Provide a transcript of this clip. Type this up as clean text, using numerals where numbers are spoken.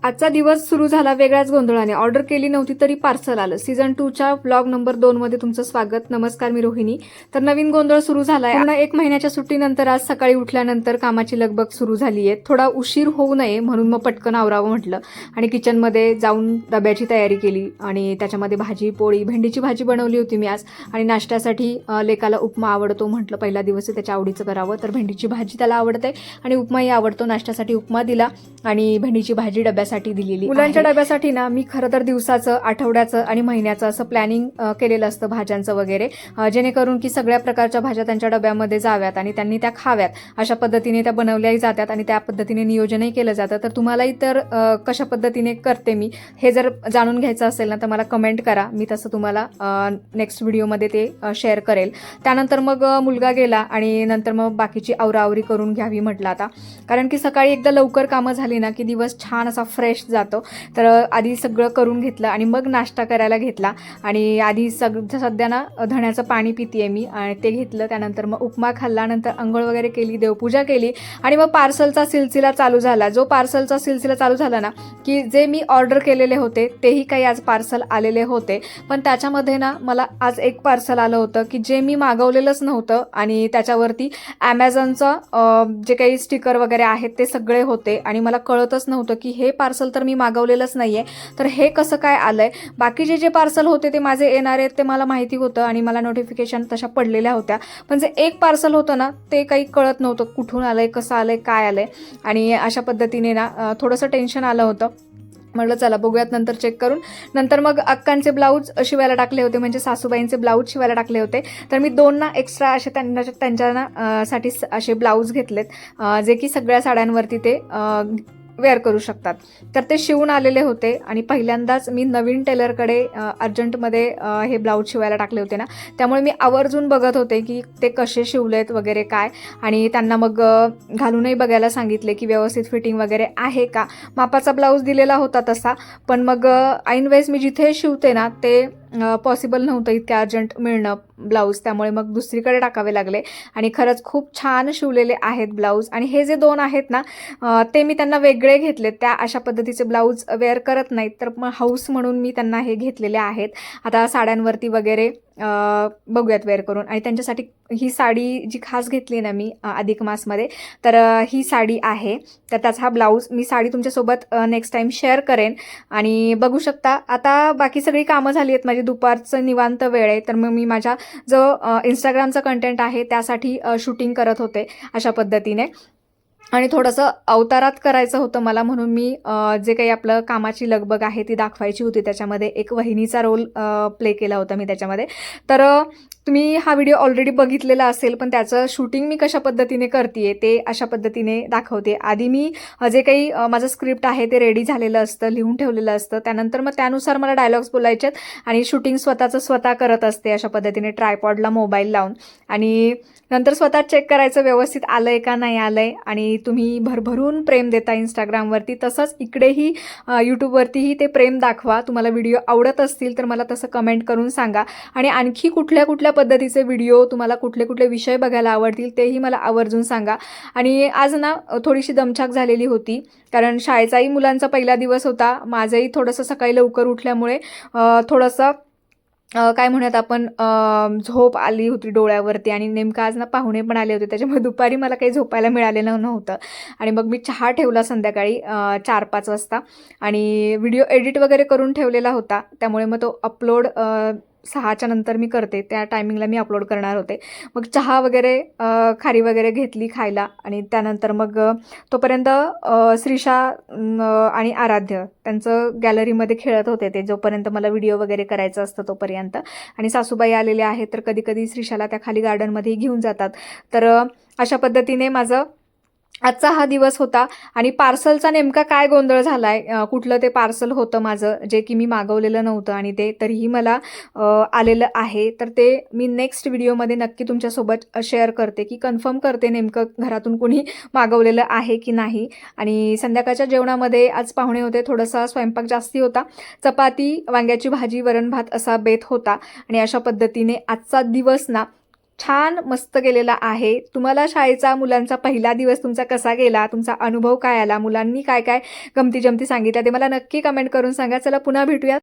आजचा दिवस सुरू झाला वेगळ्याच गोंधळाने. ऑर्डर केली नव्हती तरी पार्सल आलं. सीझन 2च्या ब्लॉग नंबर 2 मध्ये तुमचं स्वागत. नमस्कार, मी रोहिणी. तर नवीन गोंधळ सुरू झालाय. पूर्ण 1 महिन्याच्या सुट्टीनंतर आज सकाळी उठल्यानंतर कामाची लगबग सुरू झाली आहे. थोडा उशीर होऊ नये म्हणून मग पटकन आवरावं म्हटलं आणि किचनमध्ये जाऊन डब्याची तयारी केली आणि त्याच्यामध्ये भाजी पोळी भेंडीची भाजी बनवली होती मी आज. आणि नाश्त्यासाठी लेकाला उपमा आवडतो म्हटलं पहिला दिवस आहे त्याच्या आवडीचं करावं, तर भेंडीची भाजी त्याला आवडते आणि उपमाही आवडतो. नाश्त्यासाठी उपमा दिला आणि भेंडीची भाजी डब्यासाठी दिलेली. मुलांच्या डब्यासाठी ना मी खरं तर दिवसाचं, आठवड्याचं आणि महिन्याचं असं प्लॅनिंग केलेलं असतं भाज्यांचं वगैरे, जेणेकरून की सगळ्या प्रकारच्या भाज्या त्यांच्या डब्यामध्ये जाव्यात आणि त्यांनी त्या खाव्यात. अशा पद्धतीने त्या बनवल्याही जातात आणि त्या पद्धतीने नियोजनही केलं जातं. तर तुम्हालाही तर कशा पद्धतीने करते मी हे जर जाणून घ्यायचं असेल ना तर मला कमेंट करा. मी तसं तुम्हाला नेक्स्ट व्हिडिओमध्ये ते शेअर करेल. त्यानंतर मग मुलगा गेला आणि नंतर मग बाकीची आवराआवरी करून घ्यावी म्हटलं आता, कारण की सकाळी एकदा लवकर कामं झाली ना की दिवस छान असा फ्रेश जातो. तर आधी सगळं करून घेतलं आणि मग नाश्ता करायला घेतला आणि आधी सध्या ना धण्याचं पाणी पितीये मी आणि ते घेतलं. त्यानंतर मग उपमा खाल्ला, नंतर अंघोळ वगैरे केली, देवपूजा केली आणि मग पार्सलचा सिलसिला चालू झाला. जो पार्सलचा सिलसिला चालू झाला ना की जे मी ऑर्डर केलेले होते तेही काही आज पार्सल आलेले होते, पण त्याच्यामध्ये ना मला आज एक पार्सल आलं होतं की जे मी मागवलेलंच नव्हतं आणि त्याच्यावरती ॲमेझॉनचं जे काही स्टिकर वगैरे आहेत ते सगळे होते आणि मला कळतच नव्हतं की हे पार्सल तर मी मागवलेलंच नाहीये, तर हे कसं काय आलंय. बाकीचे जे पार्सल होते ते माझे येणार आहेत ते मला माहिती होतं आणि मला नोटिफिकेशन तशा पडलेल्या होत्या, पण जे एक पार्सल होतं ना ते काही कळत नव्हतं कुठून आलंय, कसं आलंय, काय आलंय. आणि अशा पद्धतीने ना थोडंसं टेन्शन आलं होतं. म्हटलं चला बघूयात नंतर चेक करून. नंतर मग अक्कांचे ब्लाऊज शिवायला टाकले होते, म्हणजे सासूबाईंचे ब्लाऊज शिवायला टाकले होते. तर मी 2 ना एक्स्ट्रा असे त्यांच्या ना साठी असे ब्लाऊज घेतलेत, जे की सगळ्या साड्यांवरती ते वेअर करू शकतात. तर ते शिवून आलेले होते आणि पहिल्यांदाच मी नवीन टेलरकडे अर्जंटमध्ये हे ब्लाऊज शिवायला टाकले होते ना, त्यामुळे मी आवर्जून बघत होते की ते कसे शिवलेत वगैरे काय, आणि त्यांना मग घालूनही बघायला सांगितले की व्यवस्थित फिटिंग वगैरे आहे का. मापाचा ब्लाऊज दिलेला होता तसा, पण मग ऐन वेळेस मी जिथे शिवते ना ते पॉसिबल नव्हतं इतक्या अर्जंट मिळणं ब्लाऊज, त्यामुळे मग दुसरीकडे टाकावे लागले आणि खरंच खूप छान शिवलेले आहेत ब्लाऊज. आणि हे जे 2 आहेत ना ते मी त्यांना वेगळे घेतलेत. त्या अशा पद्धतीचे ब्लाऊज वेअर करत नाहीत, तर मग हाऊस म्हणून मी त्यांना हे घेतलेले आहेत. आता साड्यांवरती वगैरे बघूयात वेअर करून. आणि त्यांच्यासाठी ही साडी जी खास घेतली ना मी अधिक मासमध्ये, तर ही साडी आहे. तर त्याचा हा ब्लाऊज, मी साडी तुमच्यासोबत नेक्स्ट टाईम शेअर करेन. आणि बघू शकता आता बाकी सगळी कामं झाली आहेत माझी, दुपारचं निवांत वेळ आहे. तर मग मी माझा जो इंस्टाग्रामचा कंटेंट आहे त्यासाठी शूटिंग करत होते अशा पद्धतीने. आणि थोडंसं अवतारात करायचं होतं मला, म्हणून मी जे काही आपलं कामाची लगबग आहे ती दाखवायची होती. त्याच्यामध्ये एक वहिनीचा रोल प्ले केला होता मी त्याच्यामध्ये. तर तुम्ही हा व्हिडिओ ऑलरेडी बघितलेला असेल, पण त्याचं शूटिंग मी कशा पद्धतीने करते ते अशा पद्धतीने दाखवते. आधी मी जे काही माझं स्क्रिप्ट आहे ते रेडी झालेलं असतं, लिहून ठेवलेलं असतं. त्यानंतर मग त्यानुसार मला डायलॉग्स बोलायचे आणि शूटिंग स्वतः करत असते अशा पद्धतीने ट्रायपॉडला मोबाईल लावून. आणि नंतर स्वतः चेक करायचं व्यवस्थित आलंय का नाही आलंय. आणि तुम्ही भरभरून प्रेम देता इंस्टाग्रामवरती, तसंच इकडेही यूट्यूबवरतीही ते प्रेम दाखवा. तुम्हाला व्हिडिओ आवडत असतील तर मला तसं कमेंट करून सांगा. आणि आणखी कुठल्या कुठल्या पद्धतीचे व्हिडिओ, तुम्हाला कुठले कुठले विषय बघायला आवडतील तेही मला आवर्जून सांगा. आणि आज ना थोडीशी दमछाक झालेली होती, कारण शाळेचाही मुलांचा पहिला दिवस होता. माझंही थोडंसं सकाळी लवकर उठल्यामुळे थोडंसं काय म्हणूयात आपण झोप आली होती डोळ्यावरती. आणि नेमकं आज ना पाहुणे पण आले होते, त्याच्यामुळे दुपारी मला काही झोपायला मिळालेलं नव्हतं. आणि मग मी चहा ठेवला संध्याकाळी 4-5 वाजता आणि व्हिडिओ एडिट वगैरे करून ठेवलेला होता. त्यामुळे मग तो अपलोड 6च्या नंतर मी करते, त्या टायमिंगला मी अपलोड करणार होते. मग चहा वगैरे खारी वगैरे घेतली खायला आणि त्यानंतर मग तोपर्यंत श्रीषा आणि आराध्य त्यांचं गॅलरीमध्ये खेळत होते ते, जोपर्यंत मला व्हिडिओ वगैरे करायचं असतं तोपर्यंत. आणि सासूबाई आलेले आहेत तर कधी कधी श्रीषाला त्या खाली गार्डनमध्ये घेऊन जातात. तर अशा पद्धतीने माझं आजचा हा दिवस होता. आणि पार्सलचा नेमका काय गोंधळ झालाय, कुठलं ते पार्सल होतं माझं जे की मी मागवलेलं नव्हतं आणि ते तरीही मला आलेलं आहे. तर ते मी नेक्स्ट व्हिडिओमध्ये नक्की तुमच्यासोबत शेअर करते की कन्फर्म करते नेमकं घरातून कुणी मागवलेलं आहे की नाही. आणि संध्याकाळच्या जेवणामध्ये आज पाहुणे होते, थोडासा स्वयंपाक जास्ती होता. चपाती, वांग्याची भाजी, वरण भात असा बेत होता. आणि अशा पद्धतीने आजचा दिवस ना छान मस्त गेलेला आहे. तुम्हाला शाळेचा मुलांचा पहिला दिवस तुमचा कसा गेला, तुमचा अनुभव काय आला, मुलांनी काय काय गमती जमती सांगितल्या ते मला नक्की कमेंट करून सांगा. चला पुन्हा भेटूया.